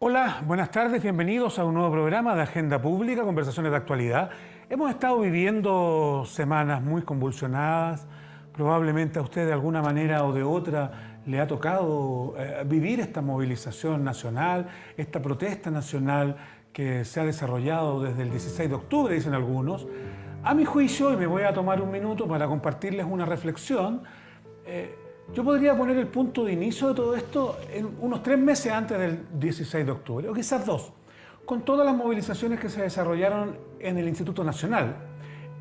Hola, buenas tardes, bienvenidos a un nuevo programa de Agenda Pública, Conversaciones de Actualidad. Hemos estado viviendo semanas muy convulsionadas, probablemente a usted de alguna manera o de otra le ha tocado vivir esta movilización nacional, esta protesta nacional que se ha desarrollado desde el 16 de octubre, dicen algunos. A mi juicio, y me voy a tomar un minuto para compartirles una reflexión, yo podría poner el punto de inicio de todo esto en unos 3 meses antes del 16 de octubre, o quizás 2, con todas las movilizaciones que se desarrollaron en el Instituto Nacional,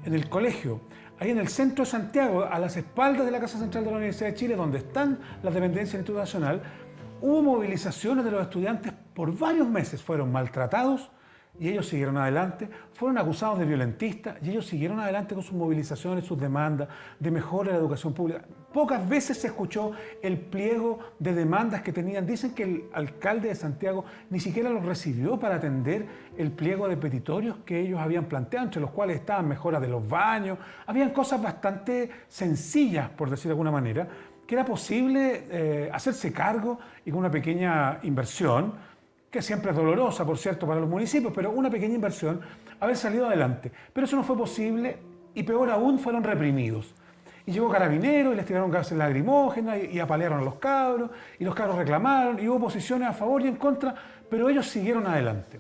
en el colegio, ahí en el centro de Santiago, a las espaldas de la Casa Central de la Universidad de Chile, donde están las dependencias del Instituto Nacional. Hubo movilizaciones de los estudiantes por varios meses, fueron maltratados y ellos siguieron adelante, fueron acusados de violentistas y ellos siguieron adelante con sus movilizaciones, sus demandas de mejora de la educación pública. Pocas veces se escuchó el pliego de demandas que tenían. Dicen que el alcalde de Santiago ni siquiera los recibió para atender el pliego de petitorios que ellos habían planteado, entre los cuales estaban mejoras de los baños. Habían cosas bastante sencillas, por decir de alguna manera, que era posible hacerse cargo y con una pequeña inversión, que siempre es dolorosa, por cierto, para los municipios, pero una pequeña inversión, haber salido adelante. Pero eso no fue posible y peor aún, fueron reprimidos. Y llegó Carabineros y les tiraron gases lacrimógenas y apalearon a los cabros, y los cabros reclamaron, y hubo posiciones a favor y en contra, pero ellos siguieron adelante.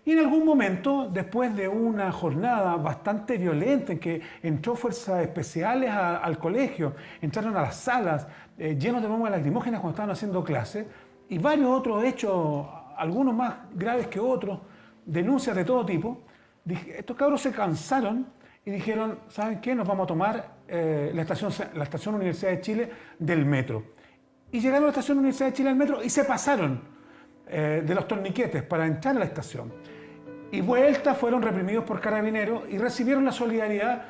Y en algún momento, después de una jornada bastante violenta en que entró fuerzas especiales al colegio, entraron a las salas llenos de bombas lacrimógenas cuando estaban haciendo clases, y varios otros hechos, algunos más graves que otros, denuncias de todo tipo, estos cabros se cansaron y dijeron, ¿saben qué? Nos vamos a tomar la estación Universidad de Chile del metro. Y llegaron a la estación Universidad de Chile del metro y se pasaron de los torniquetes para entrar a la estación. Y vuelta fueron reprimidos por Carabineros y recibieron la solidaridad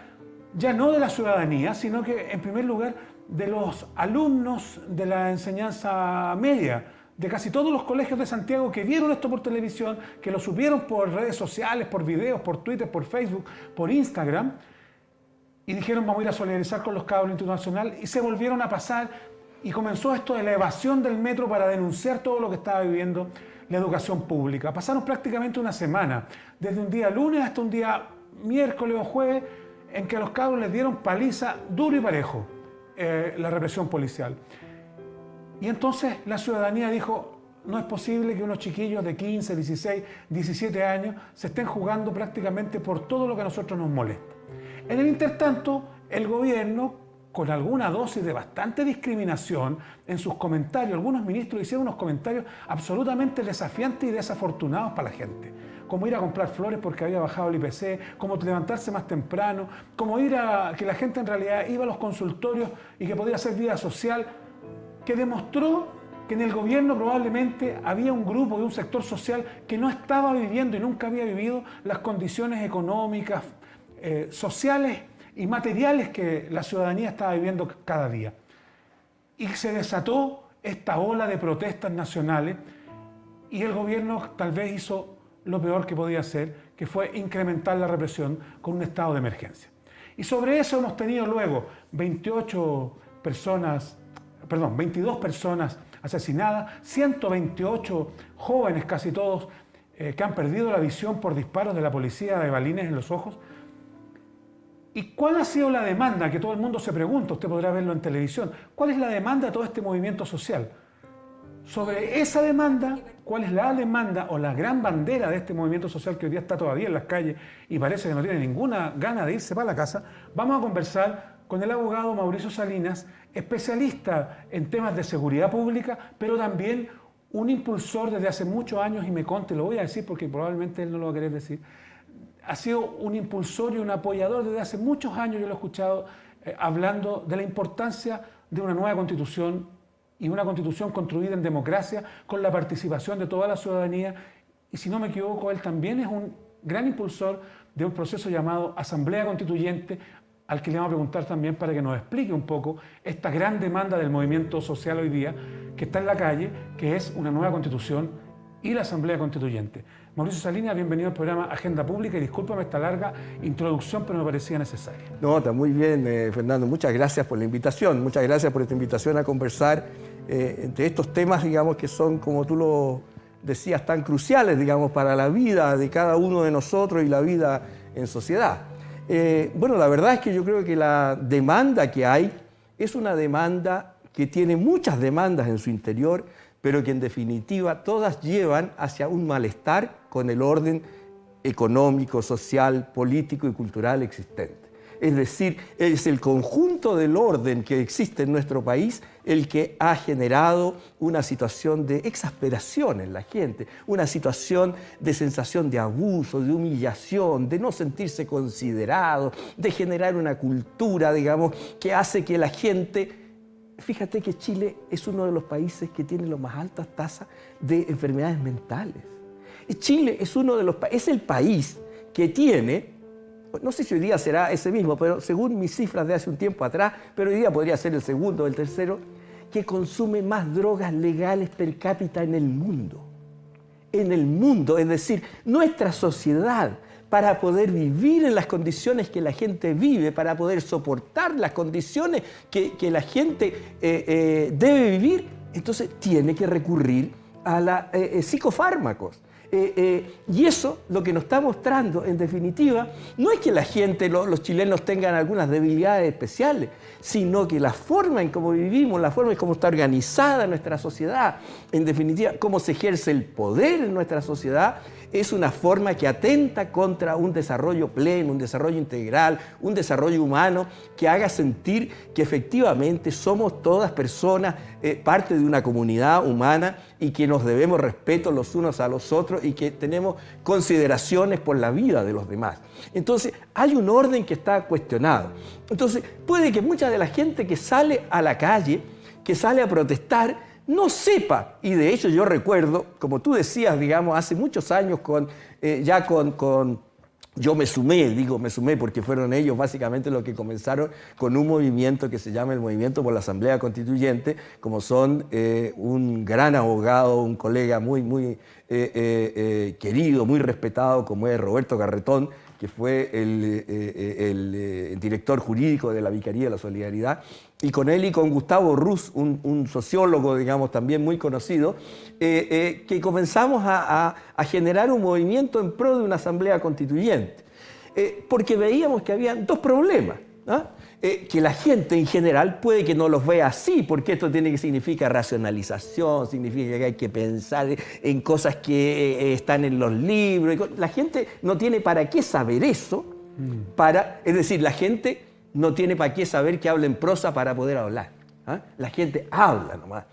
ya no de la ciudadanía, sino que en primer lugar de los alumnos de la enseñanza media, de casi todos los colegios de Santiago que vieron esto por televisión, que lo subieron por redes sociales, por videos, por Twitter, por Facebook, por Instagram, y dijeron vamos a ir a solidarizar con los cabros del Instituto Nacional, y se volvieron a pasar, y comenzó esto de la evasión del metro para denunciar todo lo que estaba viviendo la educación pública. Pasaron prácticamente una semana, desde un día lunes hasta un día miércoles o jueves, en que a los cabros les dieron paliza duro y parejo, la represión policial. Y entonces la ciudadanía dijo, no es posible que unos chiquillos de 15, 16, 17 años se estén jugando prácticamente por todo lo que a nosotros nos molesta. En el intertanto, el gobierno, con alguna dosis de bastante discriminación en sus comentarios, algunos ministros hicieron unos comentarios absolutamente desafiantes y desafortunados para la gente. Como ir a comprar flores porque había bajado el IPC, como levantarse más temprano, como ir a que la gente en realidad iba a los consultorios y que podía hacer vida social, que demostró que en el gobierno probablemente había un grupo y un sector social que no estaba viviendo y nunca había vivido las condiciones económicas, sociales y materiales que la ciudadanía estaba viviendo cada día. Y se desató esta ola de protestas nacionales y el gobierno tal vez hizo lo peor que podía hacer, que fue incrementar la represión con un estado de emergencia. Y sobre eso hemos tenido luego 22 personas asesinadas, 128 jóvenes, casi todos, que han perdido la visión por disparos de la policía de balines en los ojos. ¿Y cuál ha sido la demanda? Que todo el mundo se pregunta, usted podrá verlo en televisión. ¿Cuál es la demanda de todo este movimiento social? Sobre esa demanda, ¿cuál es la demanda o la gran bandera de este movimiento social que hoy día está todavía en las calles y parece que no tiene ninguna gana de irse para la casa? Vamos a conversar con el abogado Mauricio Salinas, especialista en temas de seguridad pública, pero también un impulsor desde hace muchos años, y me conste, lo voy a decir porque probablemente él no lo va a querer decir, ha sido un impulsor y un apoyador desde hace muchos años, yo lo he escuchado hablando de la importancia de una nueva constitución y una constitución construida en democracia con la participación de toda la ciudadanía, y si no me equivoco, él también es un gran impulsor de un proceso llamado Asamblea Constituyente, al que le vamos a preguntar también para que nos explique un poco esta gran demanda del movimiento social hoy día que está en la calle, que es una nueva constitución y la Asamblea Constituyente. Mauricio Salinas, bienvenido al programa Agenda Pública y discúlpame esta larga introducción, pero me parecía necesaria. No, está muy bien, Fernando. Muchas gracias por la invitación. Muchas gracias por esta invitación a conversar entre estos temas, digamos, que son, como tú lo decías, tan cruciales, digamos, para la vida de cada uno de nosotros y la vida en sociedad. Bueno, la verdad es que yo creo que la demanda que hay es una demanda que tiene muchas demandas en su interior, pero que en definitiva todas llevan hacia un malestar con el orden económico, social, político y cultural existente. Es decir, es el conjunto del orden que existe en nuestro país el que ha generado una situación de exasperación en la gente, una situación de sensación de abuso, de humillación, de no sentirse considerado, de generar una cultura, digamos, que hace que la gente... Fíjate que Chile es uno de los países que tiene las más altas tasas de enfermedades mentales. Chile es es el país que tiene... No sé si hoy día será ese mismo, pero según mis cifras de hace un tiempo atrás, pero hoy día podría ser el segundo o el tercero, que consume más drogas legales per cápita en el mundo. En el mundo, es decir, nuestra sociedad, para poder vivir en las condiciones que la gente vive, para poder soportar las condiciones que la gente debe vivir, entonces tiene que recurrir a los psicofármacos. Y eso lo que nos está mostrando, en definitiva, no es que la gente, los chilenos tengan algunas debilidades especiales, sino que la forma en cómo vivimos, la forma en cómo está organizada nuestra sociedad, en definitiva, cómo se ejerce el poder en nuestra sociedad, es una forma que atenta contra un desarrollo pleno, un desarrollo integral, un desarrollo humano que haga sentir que efectivamente somos todas personas, parte de una comunidad humana y que nos debemos respeto los unos a los otros y que tenemos consideraciones por la vida de los demás. Entonces, hay un orden que está cuestionado. Entonces, puede que mucha de la gente que sale a la calle, que sale a protestar, no sepa, y de hecho yo recuerdo, como tú decías, digamos, hace muchos años yo me sumé porque fueron ellos básicamente los que comenzaron con un movimiento que se llama el Movimiento por la Asamblea Constituyente, como son un gran abogado, un colega muy querido, muy respetado, como es Roberto Garretón, que fue el director jurídico de la Vicaría de la Solidaridad, y con él y con Gustavo Ruz, un sociólogo, digamos, también muy conocido, que comenzamos a generar un movimiento en pro de una asamblea constituyente, porque veíamos que había dos problemas, ¿no? Que la gente en general puede que no los vea así, porque esto significa racionalización, significa que hay que pensar en cosas que están en los libros. La gente no tiene para qué saber eso, es decir, la gente no tiene para qué saber que habla en prosa para poder hablar. La gente habla nomás.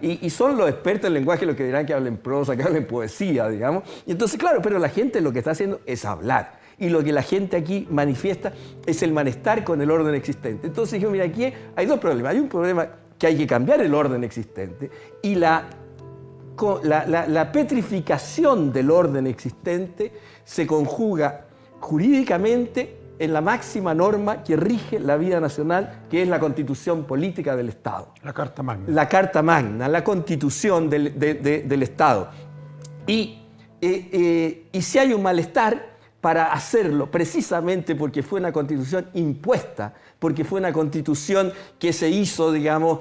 Y son los expertos en lenguaje los que dirán que hablen prosa, que hablen poesía, digamos. Y entonces, claro, pero la gente lo que está haciendo es hablar. Y lo que la gente aquí manifiesta es el malestar con el orden existente. Entonces yo, mira, aquí hay dos problemas. Hay un problema que hay que cambiar el orden existente y la petrificación del orden existente se conjuga jurídicamente en la máxima norma que rige la vida nacional, que es la Constitución Política del Estado. La Carta Magna. La Carta Magna, la Constitución del Estado. Y si hay un malestar para hacerlo, precisamente porque fue una Constitución impuesta, porque fue una Constitución que se hizo, digamos,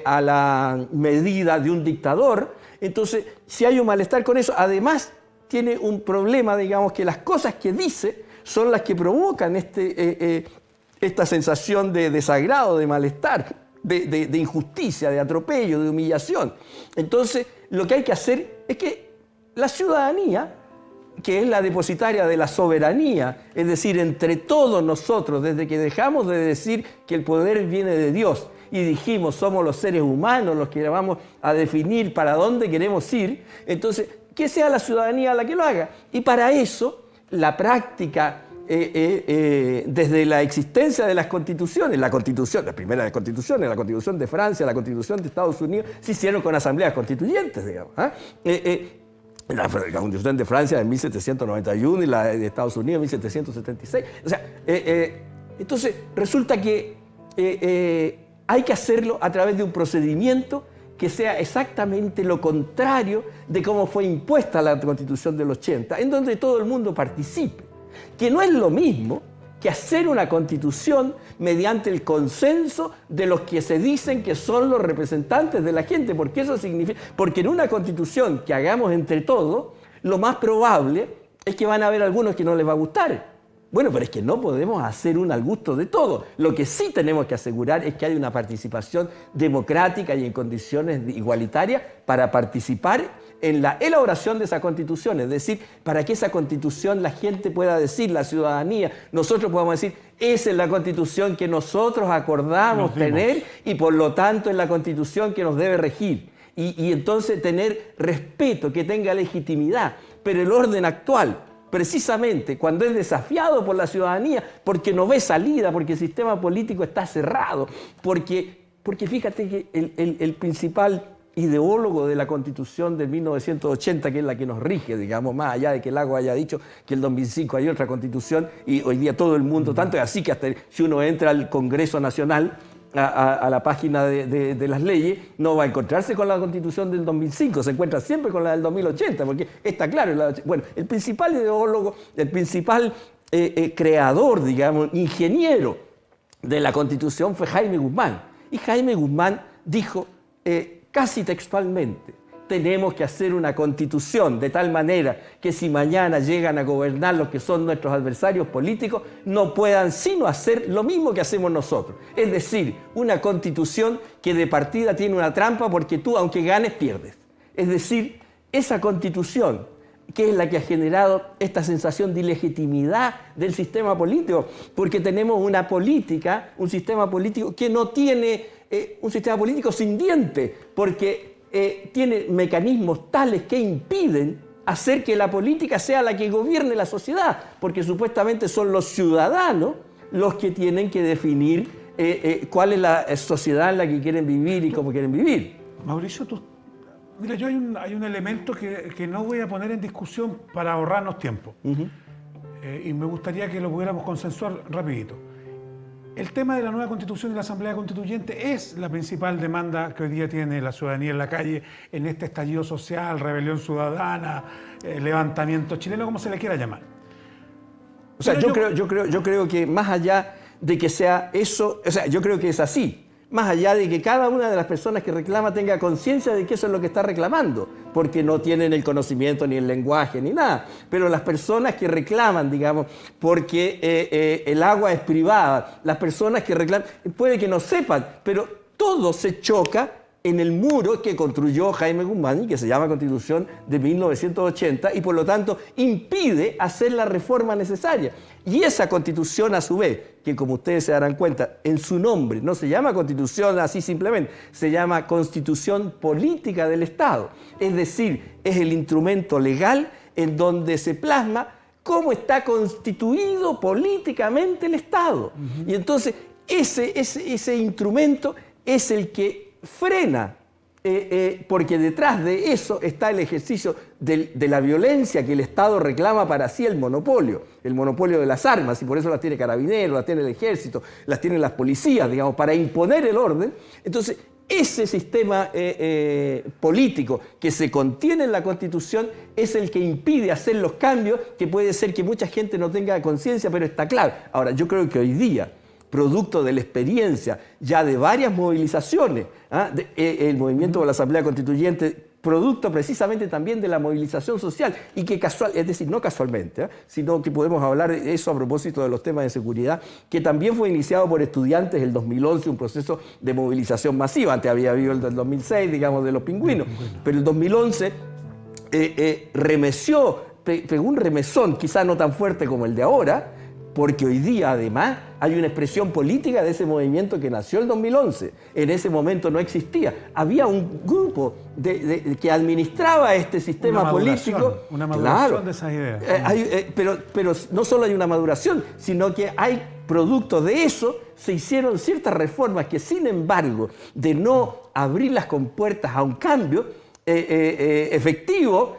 a la medida de un dictador, entonces, si hay un malestar con eso, además tiene un problema, digamos, que las cosas que dice son las que provocan esta sensación de desagrado, de malestar, de injusticia, de atropello, de humillación. Entonces, lo que hay que hacer es que la ciudadanía, que es la depositaria de la soberanía, es decir, entre todos nosotros, desde que dejamos de decir que el poder viene de Dios y dijimos somos los seres humanos los que vamos a definir para dónde queremos ir, entonces, que sea la ciudadanía la que lo haga. Y para eso, la práctica, desde la existencia de las constituciones, la primera de las constituciones, la Constitución de Francia, la Constitución de Estados Unidos, se hicieron con asambleas constituyentes, digamos. La Constitución de Francia en 1791 y la de Estados Unidos en 1776. O sea, entonces resulta que hay que hacerlo a través de un procedimiento que sea exactamente lo contrario de cómo fue impuesta la Constitución del 80, en donde todo el mundo participe. Que no es lo mismo que hacer una constitución mediante el consenso de los que se dicen que son los representantes de la gente, porque eso significa, porque en una constitución que hagamos entre todos, lo más probable es que van a haber algunos que no les va a gustar. Bueno, pero es que no podemos hacer una al gusto de todos. Lo que sí tenemos que asegurar es que haya una participación democrática y en condiciones igualitarias para participar en la elaboración de esa constitución, es decir, para que esa constitución la gente pueda decir, la ciudadanía, nosotros podamos decir, esa es la constitución que nosotros acordamos tener y por lo tanto es la constitución que nos debe regir. Y entonces tener respeto, que tenga legitimidad, pero el orden actual, precisamente cuando es desafiado por la ciudadanía, porque no ve salida, porque el sistema político está cerrado, porque fíjate que el principal ideólogo de la Constitución de 1980, que es la que nos rige, digamos, más allá de que Lago haya dicho que el 2005 hay otra Constitución y hoy día todo el mundo, tanto es así que hasta si uno entra al Congreso Nacional, a la página de las leyes, no va a encontrarse con la Constitución del 2005, se encuentra siempre con la del 2080, porque está claro. Bueno, el principal ideólogo, el principal creador, digamos, ingeniero de la Constitución fue Jaime Guzmán. Y Jaime Guzmán dijo casi textualmente, tenemos que hacer una constitución de tal manera que si mañana llegan a gobernar los que son nuestros adversarios políticos, no puedan sino hacer lo mismo que hacemos nosotros. Es decir, una constitución que de partida tiene una trampa porque tú, aunque ganes, pierdes. Es decir, esa constitución que es la que ha generado esta sensación de ilegitimidad del sistema político, porque tenemos una política, un sistema político que no tiene un sistema político sin dientes, porque tiene mecanismos tales que impiden hacer que la política sea la que gobierne la sociedad, porque supuestamente son los ciudadanos los que tienen que definir cuál es la sociedad en la que quieren vivir y cómo quieren vivir. Mauricio, mira, hay un elemento que no voy a poner en discusión para ahorrarnos tiempo. Y me gustaría que lo pudiéramos consensuar rapidito. El tema de la nueva Constitución de la Asamblea Constituyente es la principal demanda que hoy día tiene la ciudadanía en la calle en este estallido social, rebelión ciudadana, levantamiento chileno, como se le quiera llamar. O sea, yo creo que más allá de que sea eso, o sea, yo creo que es así. Más allá de que cada una de las personas que reclama tenga conciencia de que eso es lo que está reclamando, porque no tienen el conocimiento ni el lenguaje ni nada. Pero las personas que reclaman, digamos, porque el agua es privada, las personas que reclaman, puede que no sepan, pero todo se choca en el muro que construyó Jaime Guzmán y que se llama Constitución de 1980 y por lo tanto impide hacer la reforma necesaria. Y esa Constitución a su vez, que como ustedes se darán cuenta, en su nombre no se llama Constitución así simplemente, se llama Constitución Política del Estado. Es decir, es el instrumento legal en donde se plasma cómo está constituido políticamente el Estado. Y entonces ese instrumento es el que frena, porque detrás de eso está el ejercicio de la violencia que el Estado reclama para sí el monopolio de las armas, y por eso las tiene Carabineros, las tiene el Ejército, las tienen las policías, digamos, para imponer el orden. Entonces, ese sistema político que se contiene en la Constitución es el que impide hacer los cambios que puede ser que mucha gente no tenga conciencia, pero está claro. Ahora, yo creo que hoy día, producto de la experiencia ya de varias movilizaciones, el movimiento de la Asamblea Constituyente, producto precisamente también de la movilización social, y que es decir, no casualmente, sino que podemos hablar de eso a propósito de los temas de seguridad, que también fue iniciado por estudiantes en el 2011, un proceso de movilización masiva. Antes había habido el del 2006, digamos, de los pingüinos, pero el 2011 pegó un remesón, quizá no tan fuerte como el de ahora, porque hoy día además hay una expresión política de ese movimiento que nació el 2011. En ese momento no existía. Había un grupo que administraba este sistema político. Una maduración de esas ideas. Pero no solo hay una maduración, sino que hay producto de eso, se hicieron ciertas reformas que, sin embargo, de no abrir las compuertas a un cambio efectivo,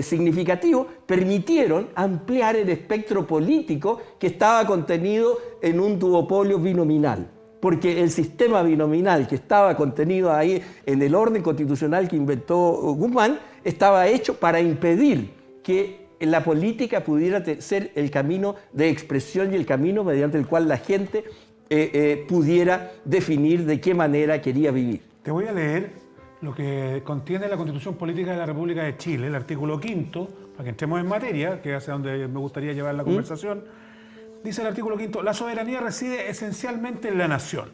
significativo, permitieron ampliar el espectro político que estaba contenido en un duopolio binominal. Porque el sistema binominal que estaba contenido ahí en el orden constitucional que inventó Guzmán estaba hecho para impedir que la política pudiera ser el camino de expresión y el camino mediante el cual la gente pudiera definir de qué manera quería vivir. Te voy a leer lo que contiene la Constitución Política de la República de Chile, el artículo 5º, para que entremos en materia, que es hacia donde me gustaría llevar la conversación. Dice el artículo 5º, la soberanía reside esencialmente en la nación,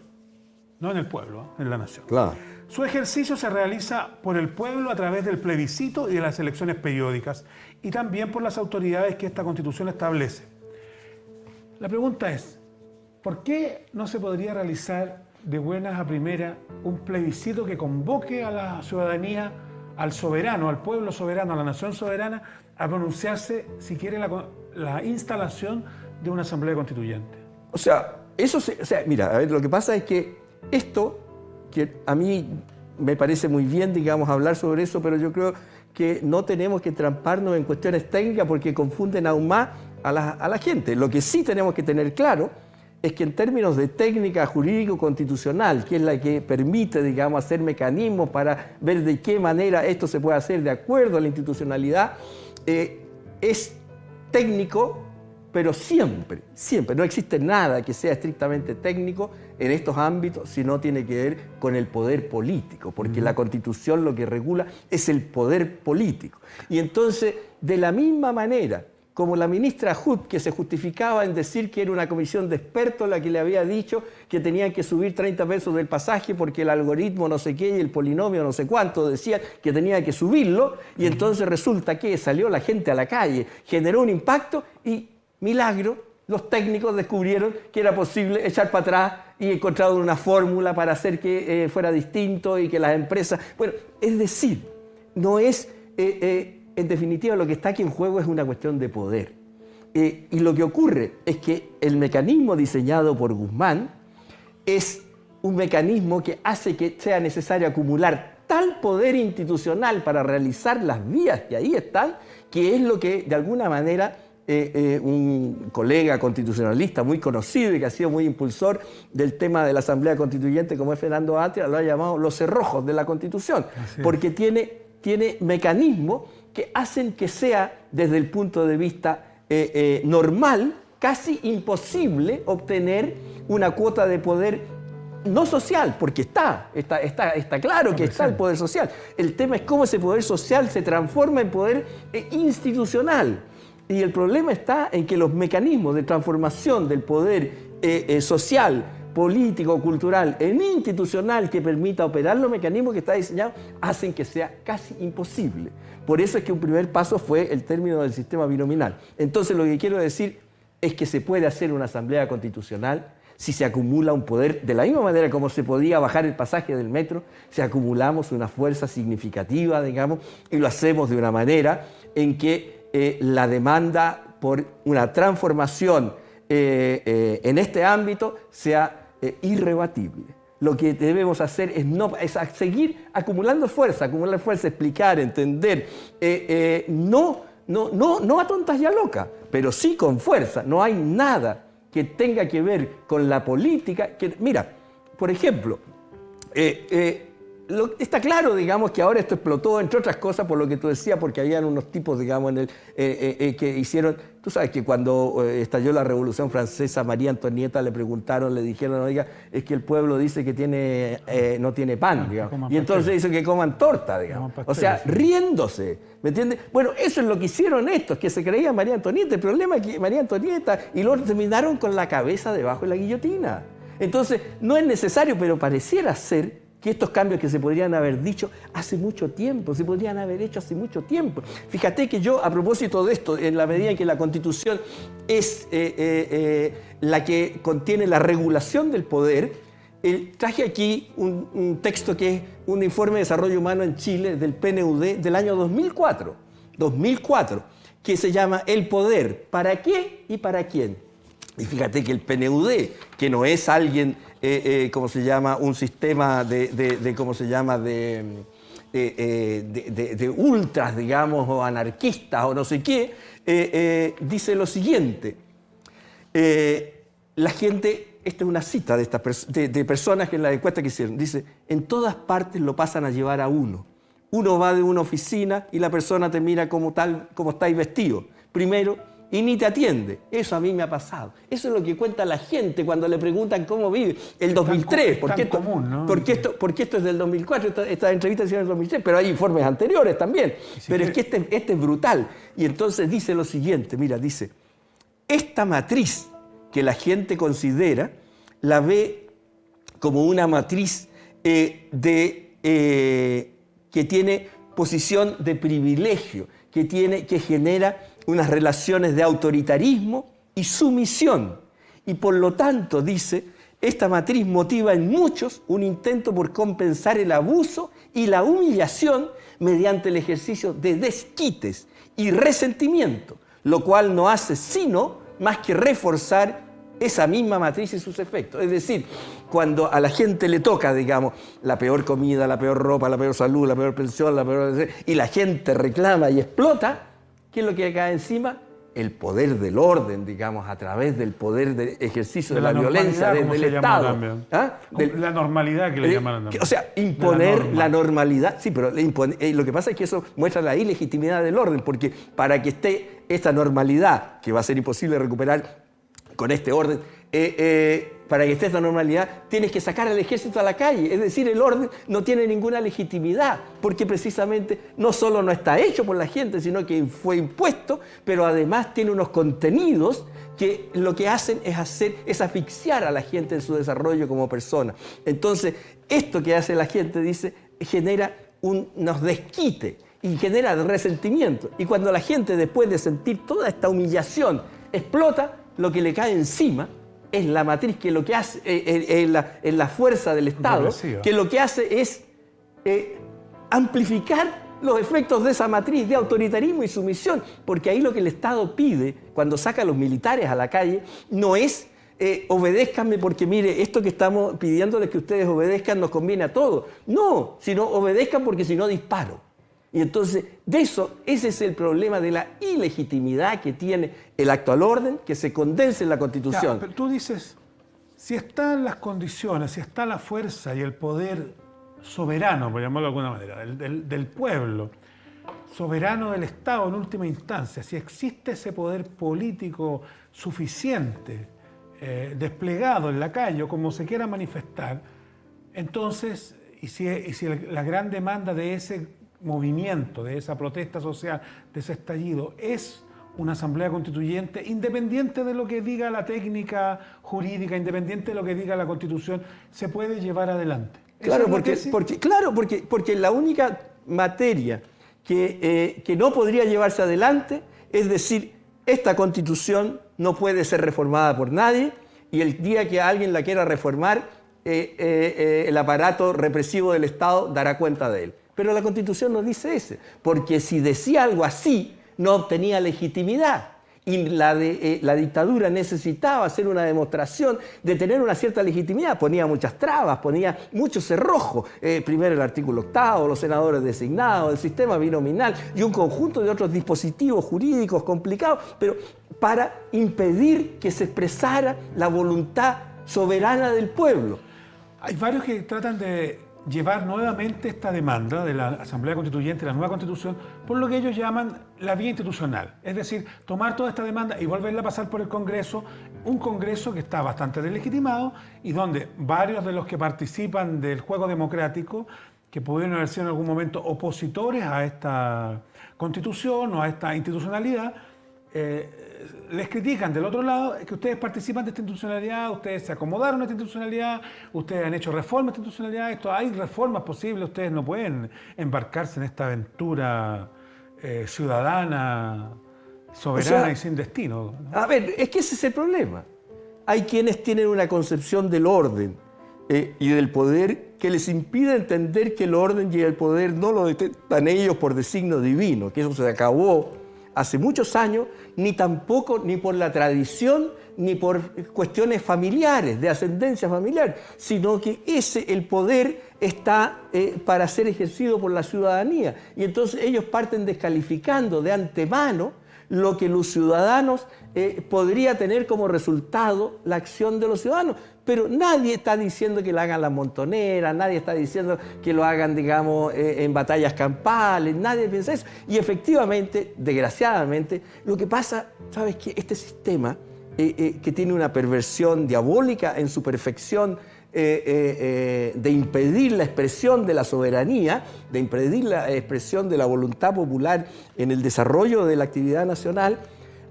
no en el pueblo, en la nación. Claro. Su ejercicio se realiza por el pueblo a través del plebiscito y de las elecciones periódicas, y también por las autoridades que esta Constitución establece. La pregunta es, ¿por qué no se podría realizar de buenas a primeras un plebiscito que convoque a la ciudadanía, al soberano, al pueblo soberano, a la nación soberana, a pronunciarse si quiere la instalación de una asamblea constituyente? O sea, mira, a ver, lo que pasa es que esto, que a mí me parece muy bien, digamos, hablar sobre eso, pero yo creo que no tenemos que tramparnos en cuestiones técnicas porque confunden aún más a la gente. Lo que sí tenemos que tener claro es que en términos de técnica jurídico-constitucional, que es la que permite, digamos, hacer mecanismos para ver de qué manera esto se puede hacer de acuerdo a la institucionalidad, es técnico, pero siempre, no existe nada que sea estrictamente técnico en estos ámbitos si no tiene que ver con el poder político, porque la Constitución lo que regula es el poder político. Y entonces, de la misma manera, como la ministra Hood, que se justificaba en decir que era una comisión de expertos la que le había dicho que tenían que subir 30 pesos del pasaje porque el algoritmo no sé qué y el polinomio no sé cuánto decían que tenía que subirlo, y entonces resulta que salió la gente a la calle, generó un impacto y, milagro, los técnicos descubrieron que era posible echar para atrás y encontraron una fórmula para hacer que fuera distinto y que las empresas... Bueno, es decir, no es... en definitiva, lo que está aquí en juego es una cuestión de poder. Y lo que ocurre es que el mecanismo diseñado por Guzmán es un mecanismo que hace que sea necesario acumular tal poder institucional para realizar las vías que ahí están, que es lo que de alguna manera un colega constitucionalista muy conocido y que ha sido muy impulsor del tema de la Asamblea Constituyente, como es Fernando Atria, lo ha llamado los cerrojos de la Constitución, porque tiene mecanismos que hacen que sea, desde el punto de vista normal, casi imposible obtener una cuota de poder no social, porque está claro que está el poder social. El tema es cómo ese poder social se transforma en poder institucional. Y el problema está en que los mecanismos de transformación del poder social, político, cultural, en institucional que permita operar los mecanismos que está diseñado, hacen que sea casi imposible. Por eso es que un primer paso fue el término del sistema binominal. Entonces lo que quiero decir es que se puede hacer una asamblea constitucional si se acumula un poder, de la misma manera como se podía bajar el pasaje del metro, si acumulamos una fuerza significativa, digamos, y lo hacemos de una manera en que la demanda por una transformación en este ámbito sea irrebatible. Lo que debemos hacer es seguir acumulando fuerza, explicar, entender, no a tontas y a locas, pero sí con fuerza. No hay nada que tenga que ver con la política. Mira, por ejemplo, está claro, digamos, que ahora esto explotó, entre otras cosas, por lo que tú decías, porque habían unos tipos, digamos, que hicieron... Tú sabes que cuando estalló la Revolución Francesa, María Antonieta le preguntaron, le dijeron, oiga, es que el pueblo dice que no tiene pan, digamos. Y entonces dice que coman torta, digamos. O sea, riéndose, ¿me entiendes? Bueno, eso es lo que hicieron estos, que se creían María Antonieta. El problema es que María Antonieta y luego terminaron con la cabeza debajo de la guillotina. Entonces, no es necesario, pero pareciera ser que estos cambios que se podrían haber dicho hace mucho tiempo, se podrían haber hecho hace mucho tiempo. Fíjate que yo, a propósito de esto, en la medida en que la Constitución es la que contiene la regulación del poder, traje aquí un texto que es un informe de desarrollo humano en Chile del PNUD del año 2004, que se llama El poder, ¿para qué y para quién? Y fíjate que el PNUD, que no es alguien, ¿cómo se llama? Un sistema ¿cómo se llama? De ultras, digamos, o anarquistas, o no sé qué, dice lo siguiente. La gente, esta es una cita de personas que en la encuesta que hicieron, dice, en todas partes lo pasan a llevar a uno. Uno va de una oficina y la persona te mira como estáis vestido. primero y ni te atiende. Eso a mí me ha pasado. Eso es lo que cuenta la gente cuando le preguntan cómo vive. El 2003, porque esto es del 2004, esta entrevista es del 2003, pero hay informes anteriores también. Pero es que este es brutal. Y entonces dice lo siguiente, mira, dice, esta matriz que la gente considera, la ve como una matriz que tiene posición de privilegio, que genera unas relaciones de autoritarismo y sumisión. Y por lo tanto, dice, esta matriz motiva en muchos un intento por compensar el abuso y la humillación mediante el ejercicio de desquites y resentimiento, lo cual no hace sino más que reforzar esa misma matriz y sus efectos. Es decir, cuando a la gente le toca, digamos, la peor comida, la peor ropa, la peor salud, la peor pensión, y la gente reclama y explota, ¿qué es lo que cae encima? El poder del orden, digamos, a través del poder de ejercicio de la violencia del Estado. ¿Ah? La normalidad que le llamaron también. O sea, imponer la normalidad. Sí, pero lo que pasa es que eso muestra la ilegitimidad del orden, porque para que esté esta normalidad, que va a ser imposible recuperar con este orden, para que esté esta normalidad, tienes que sacar al ejército a la calle. Es decir, el orden no tiene ninguna legitimidad, porque precisamente no solo no está hecho por la gente, sino que fue impuesto, pero además tiene unos contenidos que lo que hacen es asfixiar a la gente en su desarrollo como persona. Entonces, esto que hace la gente, dice, genera unos desquites y genera resentimiento. Y cuando la gente, después de sentir toda esta humillación, explota, lo que le cae encima es la matriz que lo que hace, es la fuerza del Estado, que lo que hace es amplificar los efectos de esa matriz de autoritarismo y sumisión, porque ahí lo que el Estado pide cuando saca a los militares a la calle no es obedézcanme porque mire, esto que estamos pidiéndoles que ustedes obedezcan nos conviene a todos. No, sino obedezcan porque si no disparo. Y entonces, ese es el problema de la ilegitimidad que tiene el actual orden, que se condensa en la Constitución. Ya, pero tú dices, si están las condiciones, si está la fuerza y el poder soberano, por llamarlo de alguna manera, del pueblo, soberano del Estado en última instancia, si existe ese poder político suficiente, desplegado en la calle o como se quiera manifestar, entonces, y si la gran demanda de ese movimiento, de esa protesta social, de ese estallido, es una asamblea constituyente, independiente de lo que diga la técnica jurídica, independiente de lo que diga la Constitución, se puede llevar adelante. Claro, porque la única materia que no podría llevarse adelante es decir, esta Constitución no puede ser reformada por nadie y el día que alguien la quiera reformar, el aparato represivo del Estado dará cuenta de él. Pero la Constitución no dice eso, porque si decía algo así, no obtenía legitimidad. Y la dictadura necesitaba hacer una demostración de tener una cierta legitimidad. Ponía muchas trabas, ponía muchos cerrojos. Primero el artículo 8, los senadores designados, el sistema binominal y un conjunto de otros dispositivos jurídicos complicados, pero para impedir que se expresara la voluntad soberana del pueblo. Hay varios que tratan de llevar nuevamente esta demanda de la Asamblea Constituyente, la nueva Constitución, por lo que ellos llaman la vía institucional. Es decir, tomar toda esta demanda y volverla a pasar por el Congreso, un Congreso que está bastante deslegitimado y donde varios de los que participan del juego democrático, que pudieron haber sido en algún momento opositores a esta Constitución o a esta institucionalidad, les critican del otro lado que ustedes participan de esta institucionalidad, ustedes se acomodaron a esta institucionalidad, ustedes han hecho reformas a esta institucionalidad, hay reformas posibles, ustedes no pueden embarcarse en esta aventura ciudadana, soberana y sin destino, ¿no? A ver, es que ese es el problema. Hay quienes tienen una concepción del orden y del poder que les impide entender que el orden y el poder no lo detectan ellos por designio divino, que eso se acabó hace muchos años, ni tampoco ni por la tradición, ni por cuestiones familiares, de ascendencia familiar, sino que el poder está para ser ejercido por la ciudadanía. Y entonces ellos parten descalificando de antemano lo que los ciudadanos podría tener como resultado la acción de los ciudadanos. Pero nadie está diciendo que lo hagan las montoneras, nadie está diciendo que lo hagan, digamos, en batallas campales, nadie piensa eso. Y efectivamente, desgraciadamente, lo que pasa, ¿sabes qué? Este sistema que tiene una perversión diabólica en su perfección, de impedir la expresión de la soberanía, de impedir la expresión de la voluntad popular en el desarrollo de la actividad nacional,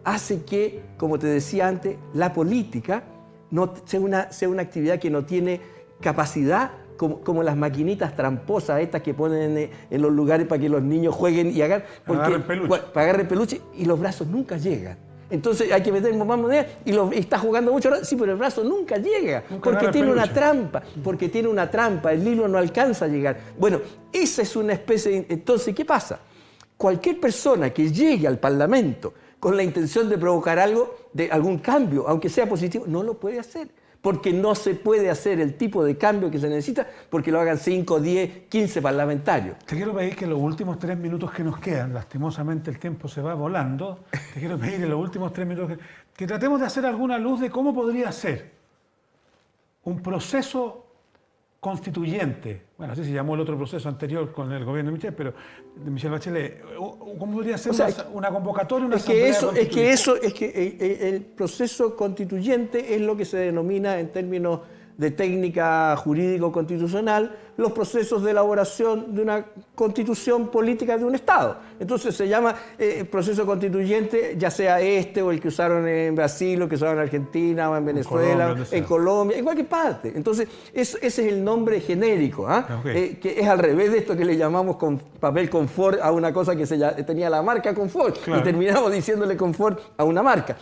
hace que, como te decía antes, la política no sea una actividad que no tiene capacidad, como las maquinitas tramposas estas que ponen en los lugares para que los niños jueguen y hagan, para agarrar peluche, y los brazos nunca llegan. Entonces hay que meter más moneda y está jugando mucho, sí, pero el brazo nunca llega, porque tiene una trampa, el hilo no alcanza a llegar. Bueno, esa es una especie de... Entonces, ¿qué pasa? Cualquier persona que llegue al Parlamento con la intención de provocar algún cambio, aunque sea positivo, no lo puede hacer, porque no se puede hacer el tipo de cambio que se necesita porque lo hagan 5, 10, 15 parlamentarios. Te quiero pedir que en los últimos 3 minutos que nos quedan, lastimosamente el tiempo se va volando, te quiero pedir en los últimos 3 minutos que tratemos de hacer alguna luz de cómo podría ser un proceso constituyente. Bueno, así se llamó el otro proceso anterior con el gobierno de Michelle Bachelet. ¿Cómo podría ser una convocatoria, una asamblea constituyente? El proceso constituyente es lo que se denomina en términos de técnica jurídico-constitucional los procesos de elaboración de una constitución política de un Estado. Entonces se llama proceso constituyente, ya sea este o el que usaron en Brasil, o que usaron en Argentina, o en Venezuela, en Colombia, en cualquier parte. Entonces ese es el nombre genérico, que es al revés de esto que le llamamos con papel confort a una cosa que tenía la marca confort, y terminamos diciéndole confort a una marca,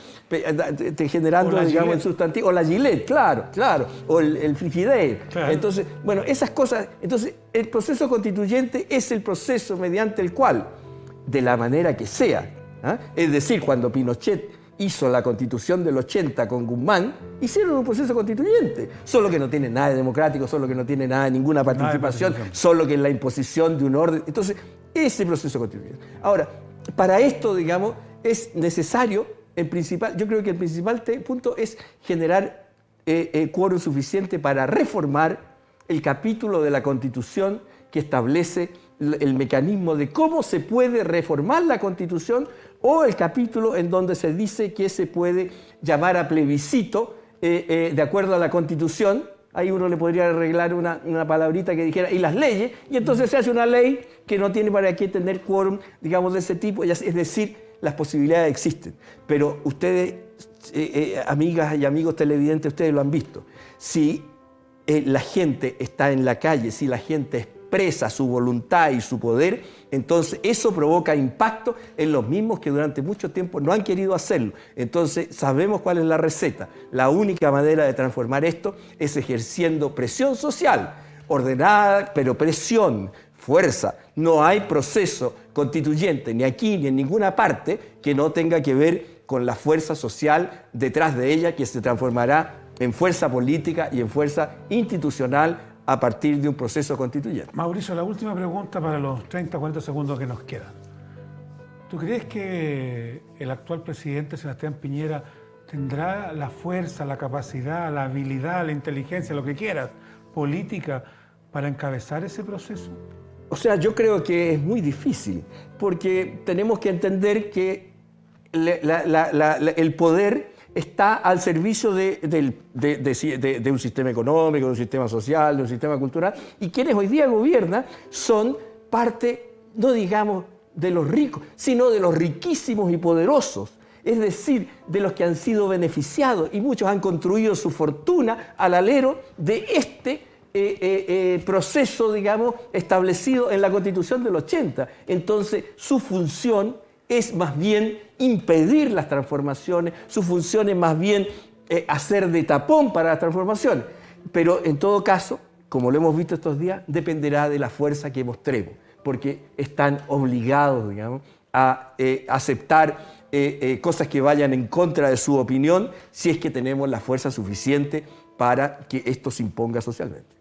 generando, digamos, el sustantivo, o la Gillette, claro, o el Frigidaire. Entonces, bueno, esas cosas. Entonces, el proceso constituyente es el proceso mediante el cual, de la manera que sea, es decir, cuando Pinochet hizo la Constitución del 80 con Guzmán, hicieron un proceso constituyente, solo que no tiene nada de democrático, solo que no tiene nada, ninguna participación, solo que es la imposición de un orden. Entonces, ese proceso constituyente. Ahora, para esto, digamos, es necesario, yo creo que el principal punto es generar quórum suficiente para reformar el capítulo de la Constitución que establece el mecanismo de cómo se puede reformar la Constitución, o el capítulo en donde se dice que se puede llamar a plebiscito de acuerdo a la Constitución. Ahí uno le podría arreglar una palabrita que dijera, y las leyes, y entonces se hace una ley que no tiene para qué tener quórum, digamos, de ese tipo. Es decir, las posibilidades existen. Pero ustedes, amigas y amigos televidentes, ustedes lo han visto. Si la gente está en la calle, si la gente expresa su voluntad y su poder, entonces eso provoca impacto en los mismos que durante mucho tiempo no han querido hacerlo. Entonces sabemos cuál es la receta. La única manera de transformar esto es ejerciendo presión social, ordenada, pero presión, fuerza. No hay proceso constituyente, ni aquí ni en ninguna parte, que no tenga que ver con la fuerza social detrás de ella, que se transformará en fuerza política y en fuerza institucional a partir de un proceso constituyente. Mauricio, la última pregunta para los 30 o 40 segundos que nos quedan. ¿Tú crees que el actual presidente Sebastián Piñera tendrá la fuerza, la capacidad, la habilidad, la inteligencia, lo que quieras, política, para encabezar ese proceso? O sea, yo creo que es muy difícil, porque tenemos que entender que el poder está al servicio de un sistema económico, de un sistema social, de un sistema cultural, y quienes hoy día gobiernan son parte, no digamos de los ricos, sino de los riquísimos y poderosos, es decir, de los que han sido beneficiados, y muchos han construido su fortuna al alero de este proceso, digamos, establecido en la Constitución del 80. Entonces, su función es más bien impedir las transformaciones, su función es más bien hacer de tapón para las transformaciones. Pero en todo caso, como lo hemos visto estos días, dependerá de la fuerza que mostremos, porque están obligados, digamos, a aceptar cosas que vayan en contra de su opinión, si es que tenemos la fuerza suficiente para que esto se imponga socialmente.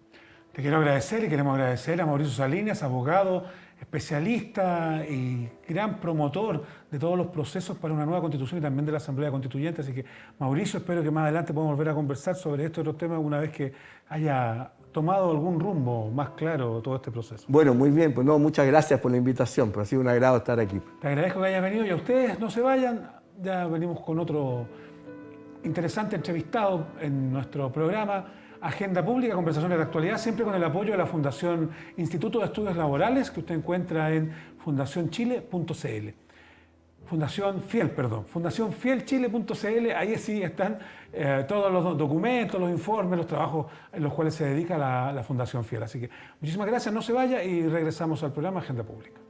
Te quiero agradecer y queremos agradecer a Mauricio Salinas, abogado, especialista y gran promotor de todos los procesos para una nueva constitución y también de la Asamblea Constituyente. Así que, Mauricio, espero que más adelante podamos volver a conversar sobre estos otros temas una vez que haya tomado algún rumbo más claro todo este proceso. Bueno, muy bien, pues no, muchas gracias por la invitación, pues ha sido un agrado estar aquí. Te agradezco que hayas venido y a ustedes no se vayan, ya venimos con otro interesante entrevistado en nuestro programa Agenda Pública, conversaciones de actualidad, siempre con el apoyo de la Fundación Instituto de Estudios Laborales, que usted encuentra en fundacionchile.cl. fundacionfielchile.cl, ahí sí están todos los documentos, los informes, los trabajos en los cuales se dedica la Fundación Fiel. Así que muchísimas gracias, no se vaya y regresamos al programa Agenda Pública.